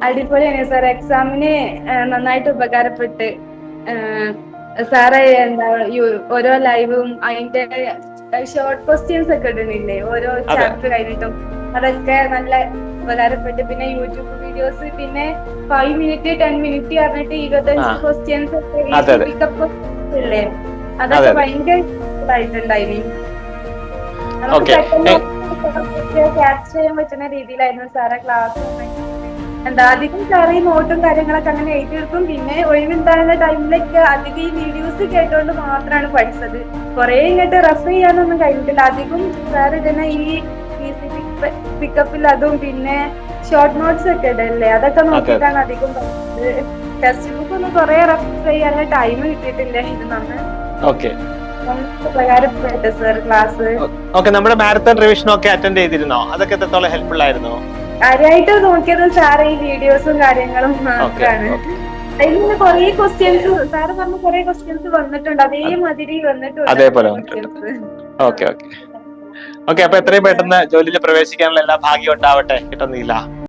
അടിപൊളിയാണ് സാർ. എക്സാമിന് നന്നായിട്ട് ഉപകാരപ്പെട്ട്. സാറ് എന്താ ഓരോ ലൈവും അതിന്റെ ഷോർട്ട് ക്വസ്റ്റ്യൻസ് ഒക്കെ ഇടുന്നില്ലേ ഓരോ ചാപ്റ്റർ കഴിഞ്ഞിട്ടും, അതൊക്കെ നല്ല ഉപകാരപ്പെട്ട്. പിന്നെ യൂട്യൂബ് വീഡിയോസ്, പിന്നെ 5 മിനിറ്റ് 10 മിനിറ്റ് പറഞ്ഞിട്ട് 25 ക്വസ്റ്റ്യൻസ് ഒക്കെ പിക്കപ്പ് ഇല്ലേ, അതൊക്കെ ഭയങ്കര ഇതായിട്ടുണ്ടായിരുന്നു. നമുക്ക് പെട്ടെന്ന് ക്യാപ്ചർ ചെയ്യാൻ പറ്റുന്ന രീതിയിലായിരുന്നു സാറെ ക്ലാസ്. അധികം സാറ് ഈ നോട്ടും കാര്യങ്ങളൊക്കെ അങ്ങനെ എഴുതിയെടുക്കും. പിന്നെ ഒഴിവുണ്ടാകുന്ന ടൈമിലൊക്കെ അധികം ഈ വീഡിയോസ് കേട്ടോണ്ട് മാത്രമാണ് പഠിച്ചത്. കുറെ ഇങ്ങോട്ട് റെഫർ ചെയ്യാനൊന്നും കഴിഞ്ഞിട്ടില്ല. അധികം സാർ ഇതിനെ ഈ പിക്കപ്പിൽ അതും പിന്നെ ഷോർട്ട് നോട്ട്സ് ഒക്കെ ഇടല്ലേ, അതൊക്കെ നോക്കിയിട്ടാണ് അധികം പഠിച്ചത്. ടെക്സ്റ്റ് ബുക്ക് ഒന്നും കുറെ റെഫർ ചെയ്യാനുള്ള ടൈം കിട്ടിയിട്ടില്ല. ഇത് ഉപകാരപ്പെട്ടു സാർ ക്ലാസ്. നമ്മുടെ മാരത്തൺ റിവിഷൻ ഒക്കെ അറ്റൻഡ് ചെയ്തിരുന്നോ? അതൊക്കെ എത്രത്തോളം ഹെൽപ്ഫുൾ ആയിരുന്നോ? കാര്യമായിട്ട് നോക്കിയത് സാറ് ഈ വീഡിയോസും കാര്യങ്ങളും മാത്രമാണ്. അതിൽ നിന്ന് കുറെ ക്വസ്റ്റ്യൻസ് സാറ് പറഞ്ഞ കുറെ ക്വസ്റ്റ്യൻസ് വന്നിട്ടുണ്ട്, അതേമാതിരി വന്നിട്ടുണ്ട്. ഓക്കെ, അപ്പൊ എത്രയും പെട്ടെന്ന് ജോലിയിൽ പ്രവേശിക്കാനുള്ള എല്ലാ ഭാഗ്യം ഉണ്ടാവട്ടെ. കിട്ടുന്നില്ല.